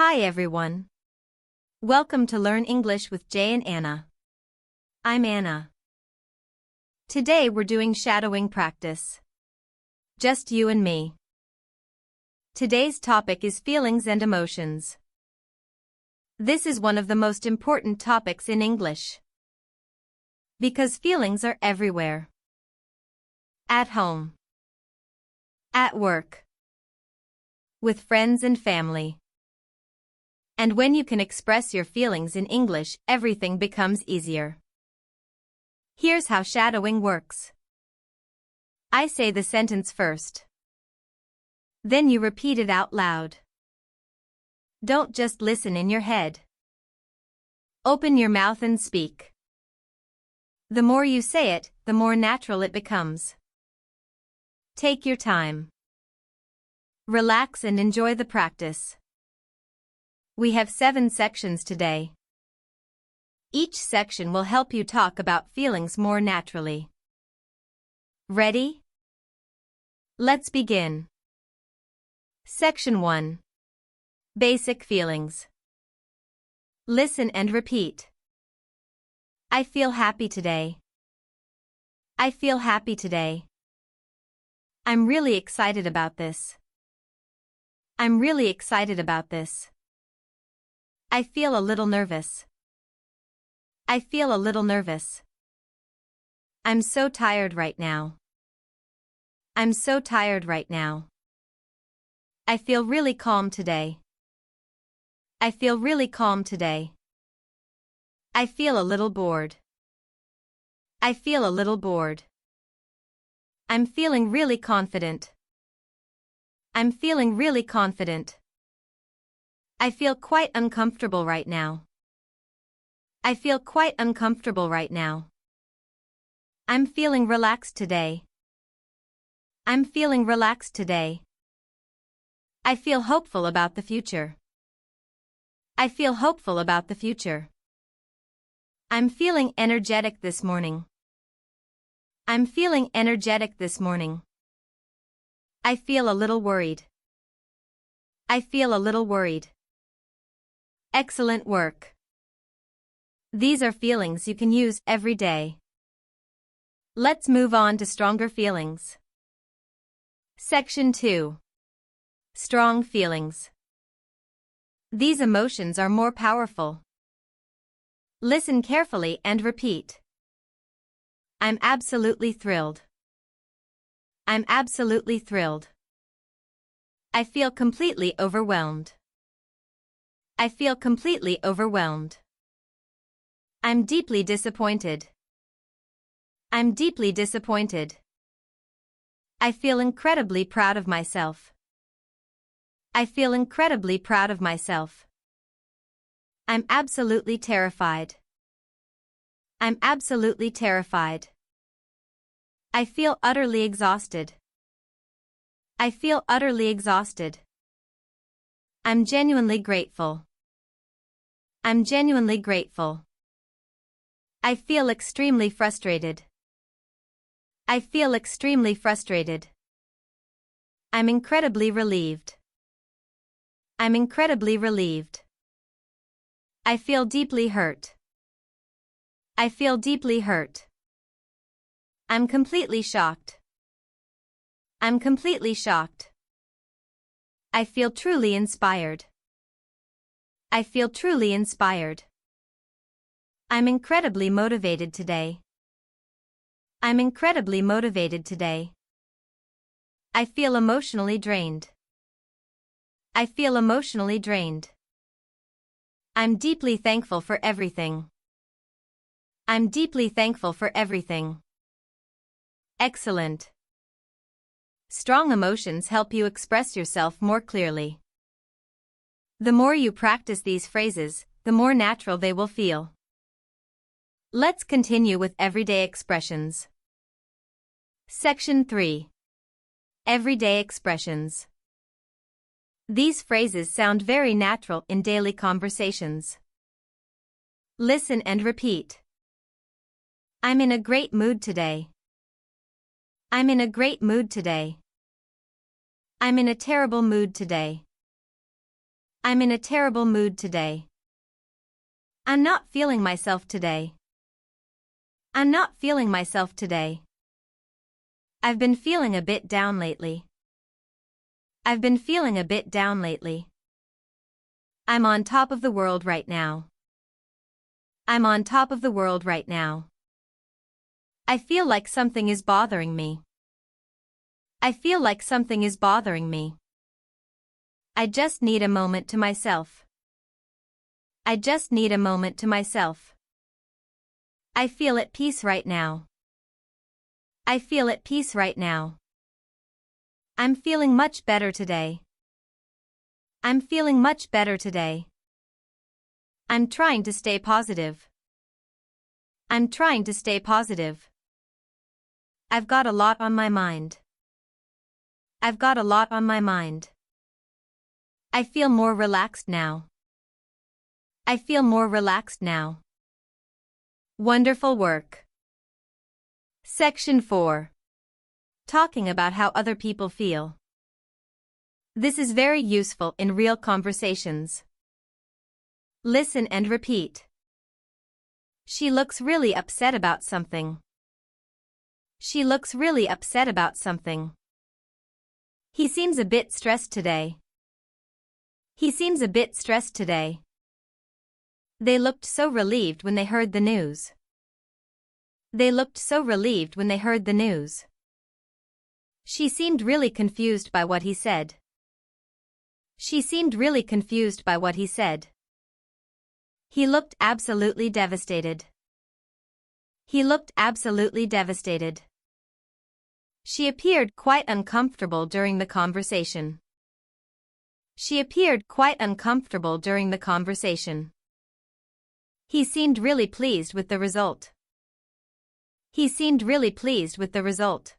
Hi everyone. Welcome to Learn English with Jay and Anna. I'm Anna. Today we're doing shadowing practice. Just you and me. Today's topic is feelings and emotions. This is one of the most important topics in English. Because feelings are everywhere. At home. At work. With friends and family. And when you can express your feelings in English, everything becomes easier. Here's how shadowing works. I say the sentence first. Then you repeat it out loud. Don't just listen in your head. Open your mouth and speak. The more you say it, the more natural it becomes. Take your time. Relax and enjoy the practice. We have 7 sections today. Each section will help you talk about feelings more naturally. Ready? Let's begin. Section 1. Basic feelings. Listen and repeat. I feel happy today. I feel happy today. I'm really excited about this. I'm really excited about this. I feel a little nervous. I feel a little nervous. I'm so tired right now. I'm so tired right now. I feel really calm today. I feel really calm today. I feel a little bored. I feel a little bored. I'm feeling really confident. I'm feeling really confident. I feel quite uncomfortable right now. I feel quite uncomfortable right now. I'm feeling relaxed today. I'm feeling relaxed today. I feel hopeful about the future. I feel hopeful about the future. I'm feeling energetic this morning. I'm feeling energetic this morning. I feel a little worried. I feel a little worried. Excellent work. These are feelings you can use every day. Let's move on to stronger feelings. Section 2. Strong feelings. These emotions are more powerful. Listen carefully and repeat. I'm absolutely thrilled. I'm absolutely thrilled. I feel completely overwhelmed. I feel completely overwhelmed. I'm deeply disappointed. I'm deeply disappointed. I feel incredibly proud of myself. I feel incredibly proud of myself. I'm absolutely terrified. I'm absolutely terrified. I feel utterly exhausted. I feel utterly exhausted. I'm genuinely grateful. I'm genuinely grateful. I feel extremely frustrated. I feel extremely frustrated. I'm incredibly relieved. I'm incredibly relieved. I feel deeply hurt. I feel deeply hurt. I'm completely shocked. I'm completely shocked. I feel truly inspired. I feel truly inspired. I'm incredibly motivated today. I'm incredibly motivated today. I feel emotionally drained. I feel emotionally drained. I'm deeply thankful for everything. I'm deeply thankful for everything. Excellent. Strong emotions help you express yourself more clearly. The more you practice these phrases, the more natural they will feel. Let's continue with everyday expressions. Section 3. Everyday expressions. These phrases sound very natural in daily conversations. Listen and repeat. I'm in a great mood today. I'm in a great mood today. I'm in a terrible mood today. I'm in a terrible mood today. I'm not feeling myself today. I'm not feeling myself today. I've been feeling a bit down lately. I've been feeling a bit down lately. I'm on top of the world right now. I'm on top of the world right now. I feel like something is bothering me. I feel like something is bothering me. I just need a moment to myself. I just need a moment to myself. I feel at peace right now. I feel at peace right now. I'm feeling much better today. I'm feeling much better today. I'm trying to stay positive. I'm trying to stay positive. I've got a lot on my mind. I've got a lot on my mind. I feel more relaxed now. I feel more relaxed now. Wonderful work. Section 4. Talking about how other people feel. This is very useful in real conversations. Listen and repeat. She looks really upset about something. She looks really upset about something. He seems a bit stressed today. He seems a bit stressed today. They looked so relieved when they heard the news. They looked so relieved when they heard the news. She seemed really confused by what he said. She seemed really confused by what he said. He looked absolutely devastated. He looked absolutely devastated. She appeared quite uncomfortable during the conversation. She appeared quite uncomfortable during the conversation. He seemed really pleased with the result. He seemed really pleased with the result.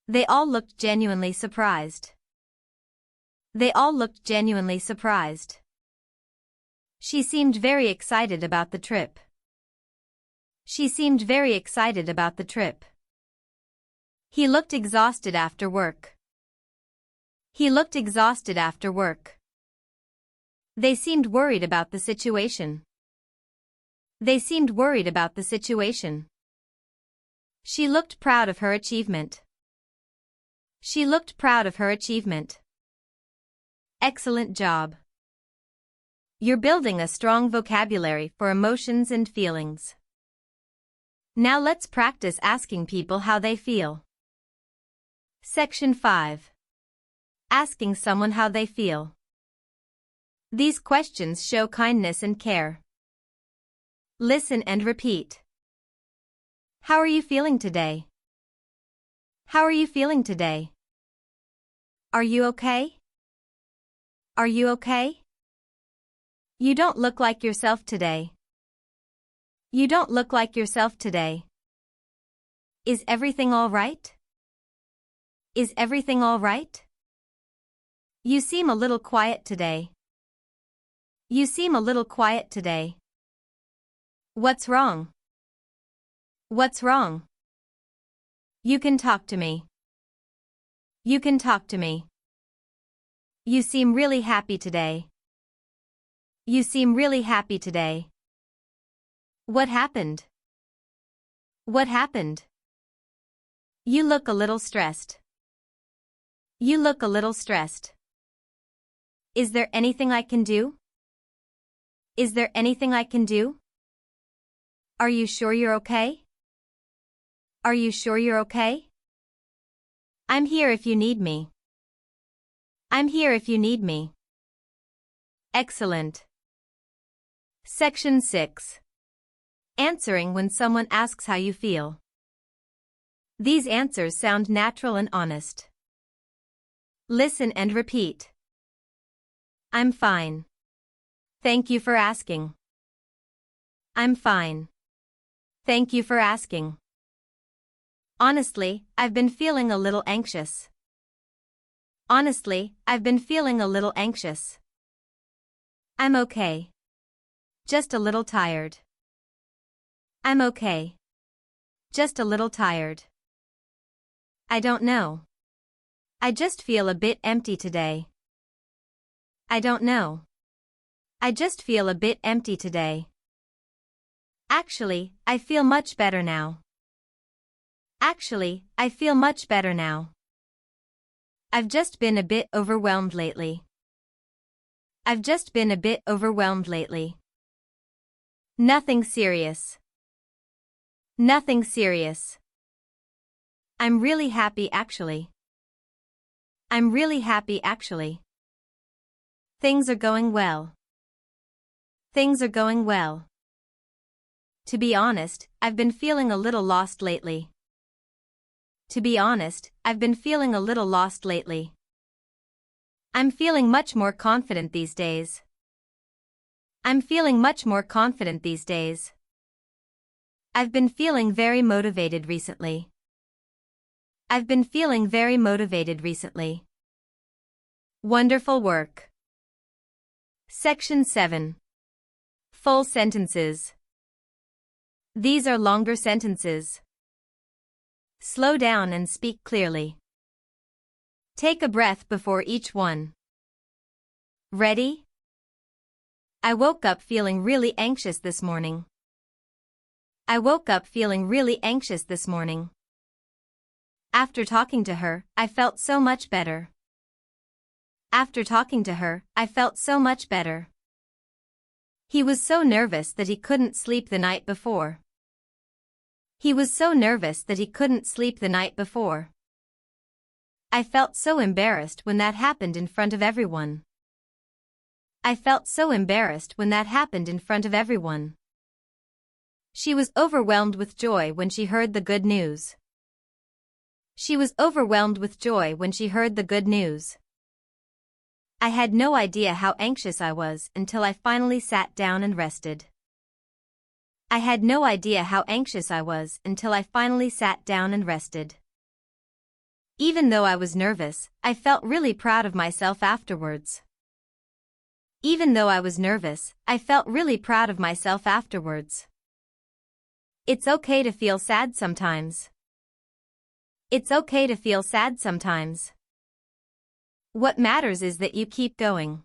They all looked genuinely surprised. They all looked genuinely surprised. She seemed very excited about the trip. She seemed very excited about the trip. He looked exhausted after work. He looked exhausted after work. They seemed worried about the situation. They seemed worried about the situation. She looked proud of her achievement. She looked proud of her achievement. Excellent job. You're building a strong vocabulary for emotions and feelings. Now let's practice asking people how they feel. Section 5. Asking someone how they feel. These questions show kindness and care. Listen and repeat. How are you feeling today? How are you feeling today? Are you okay? Are you okay? You don't look like yourself today. You don't look like yourself today. Is everything all right? Is everything all right? You seem a little quiet today. You seem a little quiet today. What's wrong? What's wrong? You can talk to me. You can talk to me. You seem really happy today. You seem really happy today. What happened? What happened? You look a little stressed. You look a little stressed. Is there anything I can do? Is there anything I can do? Are you sure you're okay? Are you sure you're okay? I'm here if you need me. I'm here if you need me. Excellent. Section 6. Answering when someone asks how you feel. These answers sound natural and honest. Listen and repeat. I'm fine. Thank you for asking. I'm fine. Thank you for asking. Honestly, I've been feeling a little anxious. Honestly, I've been feeling a little anxious. I'm okay. Just a little tired. I'm okay. Just a little tired. I don't know. I just feel a bit empty today. I don't know. I just feel a bit empty today. Actually, I feel much better now. Actually, I feel much better now. I've just been a bit overwhelmed lately. I've just been a bit overwhelmed lately. Nothing serious. Nothing serious. I'm really happy actually. I'm really happy actually. Things are going well. Things are going well. To be honest, I've been feeling a little lost lately. To be honest, I've been feeling a little lost lately. I'm feeling much more confident these days. I'm feeling much more confident these days. I've been feeling very motivated recently. I've been feeling very motivated recently. Wonderful work. Section 7. Full sentences. These are longer sentences. Slow down and speak clearly. Take a breath before each one. Ready? I woke up feeling really anxious this morning. I woke up feeling really anxious this morning. After talking to her, I felt so much better. After talking to her, I felt so much better. He was so nervous that he couldn't sleep the night before. He was so nervous that he couldn't sleep the night before. I felt so embarrassed when that happened in front of everyone. I felt so embarrassed when that happened in front of everyone. She was overwhelmed with joy when she heard the good news. She was overwhelmed with joy when she heard the good news. I had no idea how anxious I was until I finally sat down and rested. I had no idea how anxious I was until I finally sat down and rested. Even though I was nervous, I felt really proud of myself afterwards. Even though I was nervous, I felt really proud of myself afterwards. It's okay to feel sad sometimes. It's okay to feel sad sometimes. What matters is that you keep going.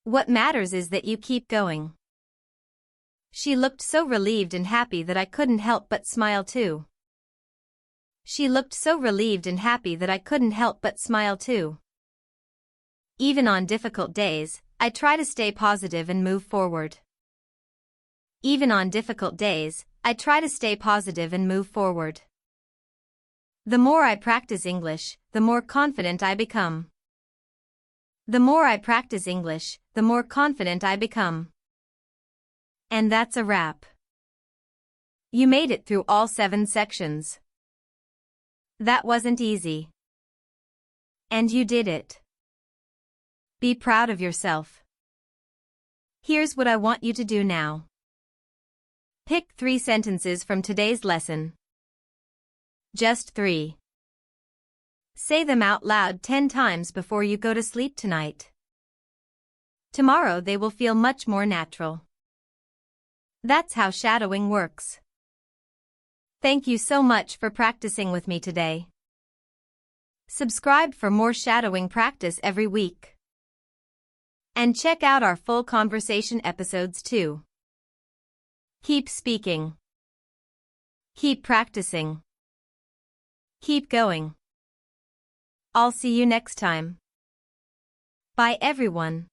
What matters is that you keep going. She looked so relieved and happy that I couldn't help but smile too. She looked so relieved and happy that I couldn't help but smile too. Even on difficult days, I try to stay positive and move forward. Even on difficult days, I try to stay positive and move forward. The more I practice English, the more confident I become. The more I practice English, the more confident I become. And that's a wrap. You made it through all 7 sections. That wasn't easy. And you did it. Be proud of yourself. Here's what I want you to do now. Pick 3 sentences from today's lesson. Just 3. Say them out loud 10 times before you go to sleep tonight. Tomorrow they will feel much more natural. That's how shadowing works. Thank you so much for practicing with me today. Subscribe for more shadowing practice every week. And check out our full conversation episodes too. Keep speaking. Keep practicing. Keep going. I'll see you next time. Bye everyone.